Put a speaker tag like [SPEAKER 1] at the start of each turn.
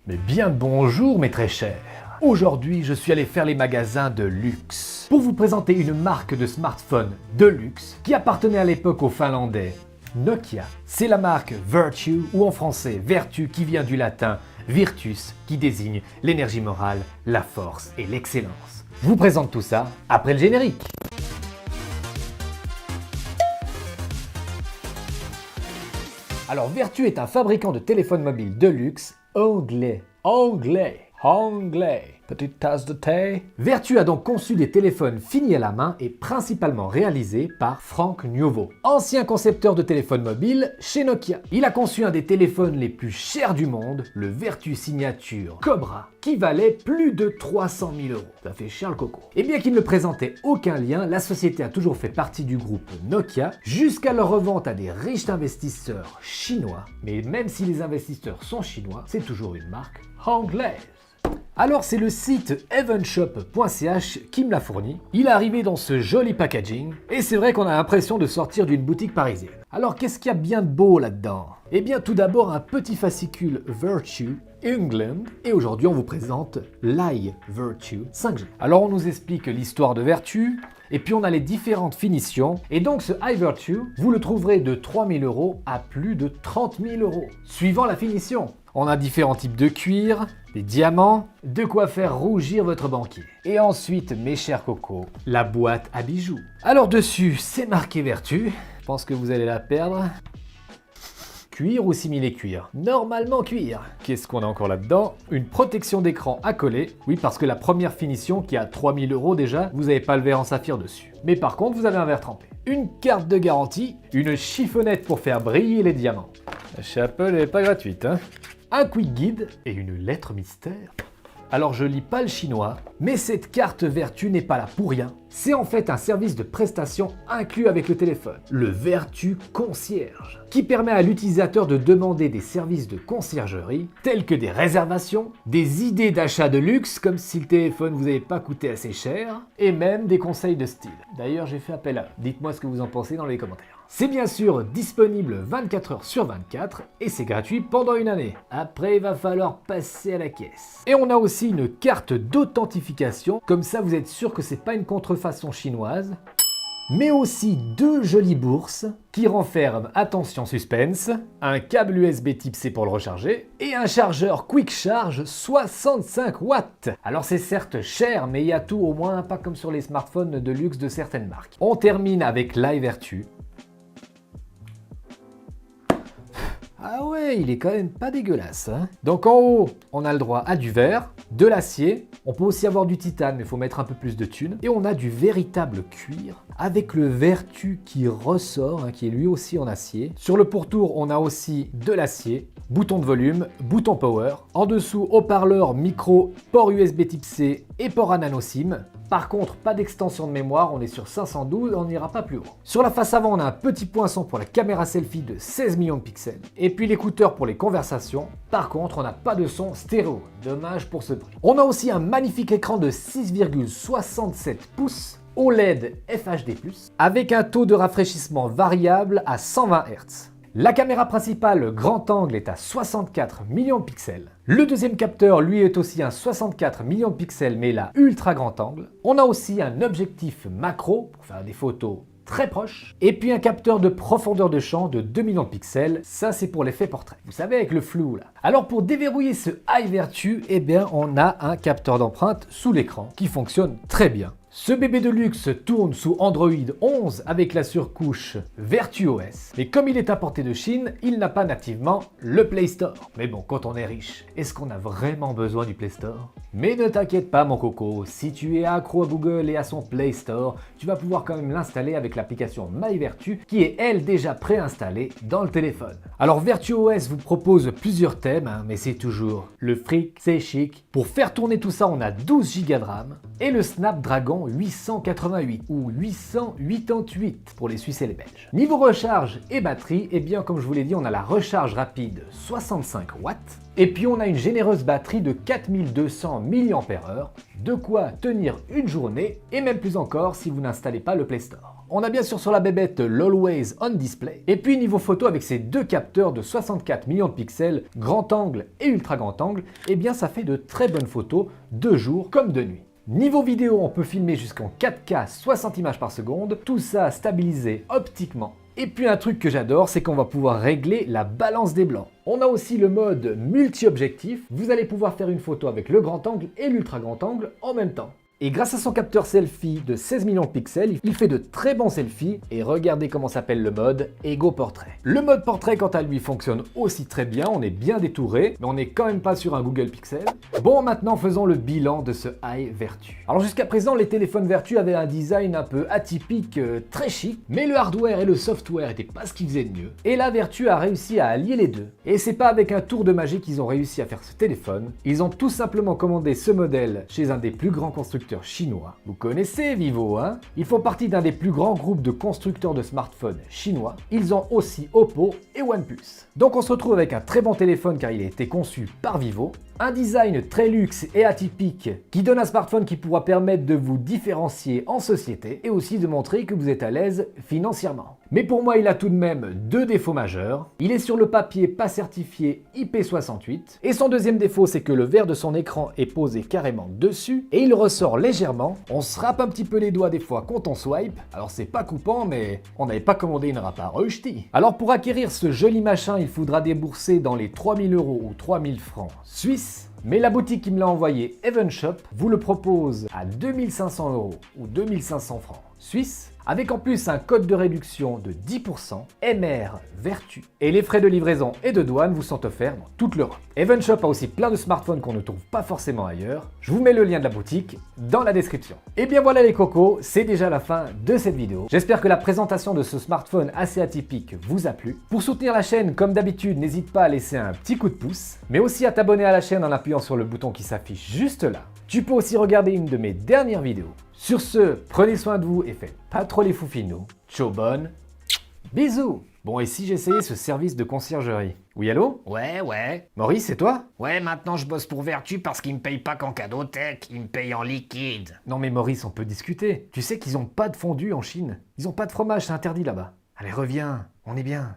[SPEAKER 1] Mais bien bonjour mes très chers. Aujourd'hui, je suis allé faire les magasins de luxe pour vous présenter une marque de smartphone de luxe qui appartenait à l'époque aux Finlandais Nokia. C'est la marque Virtue ou en français Vertu qui vient du latin Virtus qui désigne l'énergie morale, la force et l'excellence. Je vous présente tout ça après le générique. Alors Vertu est un fabricant de téléphones mobiles de luxe anglais. Petite tasse de thé. Vertu a donc conçu des téléphones finis à la main et principalement réalisés par Frank Nuovo, ancien concepteur de téléphones mobiles chez Nokia. Il a conçu un des téléphones les plus chers du monde, le Vertu Signature Cobra, qui valait plus de 300 000 €. Ça fait cher le coco. Et bien qu'il ne présentait aucun lien, la société a toujours fait partie du groupe Nokia jusqu'à leur revente à des riches investisseurs chinois. Mais même si les investisseurs sont chinois, c'est toujours une marque anglaise. Alors c'est le site evenshop.ch qui me l'a fourni. Il est arrivé dans ce joli packaging et c'est vrai qu'on a l'impression de sortir d'une boutique parisienne. Alors qu'est-ce qu'il y a bien de beau là-dedans? Eh bien tout d'abord un petit fascicule Virtue England et aujourd'hui on vous présente l'iVirtue 5G. Alors on nous explique l'histoire de Vertu et puis on a les différentes finitions et donc ce iVirtue vous le trouverez de 3 000 € à plus de 30 000 € suivant la finition. On a différents types de cuir, des diamants, de quoi faire rougir votre banquier. Et ensuite, mes chers cocos, la boîte à bijoux. Alors dessus, c'est marqué Vertu. Je pense que vous allez la perdre. Cuir ou simili-cuir? Normalement cuir. Qu'est-ce qu'on a encore là-dedans? Une protection d'écran à coller. Oui, parce que la première finition qui a 3 000 € déjà, vous n'avez pas le verre en saphir dessus. Mais par contre, vous avez un verre trempé. Une carte de garantie, une chiffonnette pour faire briller les diamants. La chapelle n'est pas gratuite, hein? Un quick guide et une lettre mystère. Alors je lis pas le chinois, mais cette carte Vertu n'est pas là pour rien. C'est en fait un service de prestation inclus avec le téléphone, le Vertu Concierge, qui permet à l'utilisateur de demander des services de conciergerie tels que des réservations, des idées d'achat de luxe comme si le téléphone vous avait pas coûté assez cher, et même des conseils de style. D'ailleurs j'ai fait appel à eux. Dites-moi ce que vous en pensez dans les commentaires. C'est bien sûr disponible 24 h sur 24 et c'est gratuit pendant une année. Après, il va falloir passer à la caisse. Et on a aussi une carte d'authentification, comme ça vous êtes sûr que c'est pas une contrefaçon chinoise. Mais aussi deux jolies bourses qui renferment, attention suspense, un câble USB type C pour le recharger et un chargeur Quick Charge 65 watts. Alors c'est certes cher, mais il y a tout au moins, pas comme sur les smartphones de luxe de certaines marques. On termine avec l'iVirtue. Ah ouais, il est quand même pas dégueulasse, hein. Donc en haut, on a le droit à du verre, de l'acier, on peut aussi avoir du titane, mais il faut mettre un peu plus de thunes, et on a du véritable cuir, avec le Vertu qui ressort, hein, qui est lui aussi en acier. Sur le pourtour, on a aussi de l'acier, bouton de volume, bouton power, en dessous, haut-parleur, micro, port USB type C et port à nano SIM. Par contre, pas d'extension de mémoire, on est sur 512, on n'ira pas plus haut. Sur la face avant, on a un petit poinçon pour la caméra selfie de 16 millions de pixels. Et puis l'écouteur pour les conversations. Par contre, on n'a pas de son stéréo. Dommage pour ce prix. On a aussi un magnifique écran de 6,67 pouces OLED FHD+, avec un taux de rafraîchissement variable à 120 Hz. La caméra principale grand angle est à 64 millions de pixels. Le deuxième capteur, lui, est aussi un 64 millions de pixels, mais là, ultra grand angle. On a aussi un objectif macro pour faire des photos très proches. Et puis un capteur de profondeur de champ de 2 millions de pixels. Ça, c'est pour l'effet portrait. Vous savez, avec le flou, là. Alors, pour déverrouiller ce iVirtue, eh bien, on a un capteur d'empreinte sous l'écran qui fonctionne très bien. Ce bébé de luxe tourne sous Android 11 avec la surcouche VertuOS. Mais comme il est importé de Chine, il n'a pas nativement le Play Store. Mais bon, quand on est riche, est-ce qu'on a vraiment besoin du Play Store? Mais ne t'inquiète pas mon coco, si tu es accro à Google et à son Play Store, tu vas pouvoir quand même l'installer avec l'application MyVertu qui est elle déjà préinstallée dans le téléphone. Alors VertuOS vous propose plusieurs thèmes, hein, mais c'est toujours le fric, c'est chic. Pour faire tourner tout ça, on a 12 Go de RAM et le Snapdragon disons 888 ou 888 pour les Suisses et les Belges. Niveau recharge et batterie, eh bien comme je vous l'ai dit, on a la recharge rapide 65 watts. Et puis on a une généreuse batterie de 4200 mAh, de quoi tenir une journée, et même plus encore si vous n'installez pas le Play Store. On a bien sûr sur la bébête l'Always On Display, et puis niveau photo avec ses deux capteurs de 64 millions de pixels, grand angle et ultra grand angle, eh bien ça fait de très bonnes photos de jour comme de nuit. Niveau vidéo, on peut filmer jusqu'en 4K 60 images par seconde, tout ça stabilisé optiquement. Et puis un truc que j'adore, c'est qu'on va pouvoir régler la balance des blancs. On a aussi le mode multi-objectif, vous allez pouvoir faire une photo avec le grand angle et l'ultra grand angle en même temps. Et grâce à son capteur selfie de 16 millions de pixels, il fait de très bons selfies et regardez comment s'appelle le mode Ego Portrait. Le mode portrait quant à lui fonctionne aussi très bien, on est bien détouré, mais on n'est quand même pas sur un Google Pixel. Bon, maintenant faisons le bilan de ce Eye Vertu. Alors jusqu'à présent, les téléphones Vertu avaient un design un peu atypique, très chic, mais le hardware et le software n'étaient pas ce qu'ils faisaient de mieux. Et la Vertu a réussi à allier les deux. Et c'est pas avec un tour de magie qu'ils ont réussi à faire ce téléphone, ils ont tout simplement commandé ce modèle chez un des plus grands constructeurs chinois. Vous connaissez Vivo, hein? Ils font partie d'un des plus grands groupes de constructeurs de smartphones chinois. Ils ont aussi Oppo et OnePlus. Donc on se retrouve avec un très bon téléphone car il a été conçu par Vivo. Un design très luxe et atypique qui donne un smartphone qui pourra permettre de vous différencier en société et aussi de montrer que vous êtes à l'aise financièrement. Mais pour moi, il a tout de même deux défauts majeurs. Il est sur le papier pas certifié IP68 et son deuxième défaut, c'est que le verre de son écran est posé carrément dessus et il ressort légèrement. On se râpe un petit peu les doigts des fois quand on swipe. Alors c'est pas coupant, mais on n'avait pas commandé une râpe à Rushdie. Alors pour acquérir ce joli machin, il faudra débourser dans les 3000 € ou 3000 francs suisses. Mais la boutique qui me l'a envoyé, Evenshop, vous le propose à 2500 € ou 2500 francs suisses, avec en plus un code de réduction de 10%, MR Vertu. Et les frais de livraison et de douane vous sont offerts dans toute l'Europe. Evenshop a aussi plein de smartphones qu'on ne trouve pas forcément ailleurs. Je vous mets le lien de la boutique dans la description. Et bien voilà les cocos, c'est déjà la fin de cette vidéo. J'espère que la présentation de ce smartphone assez atypique vous a plu. Pour soutenir la chaîne, comme d'habitude, n'hésite pas à laisser un petit coup de pouce, mais aussi à t'abonner à la chaîne en appuyant sur le bouton qui s'affiche juste là. Tu peux aussi regarder une de mes dernières vidéos. Sur ce, prenez soin de vous et faites pas trop les foufinous. Ciao bonne, bisous. Bon, et si j'essayais ce service de conciergerie? Oui, allô?
[SPEAKER 2] Ouais.
[SPEAKER 1] Maurice, c'est toi?
[SPEAKER 2] Ouais, maintenant je bosse pour Vertu parce qu'ils me payent pas qu'en cadeau tech, ils me payent en liquide.
[SPEAKER 1] Non mais Maurice, on peut discuter. Tu sais qu'ils ont pas de fondue en Chine. Ils ont pas de fromage, c'est interdit là-bas. Allez, reviens, on est bien.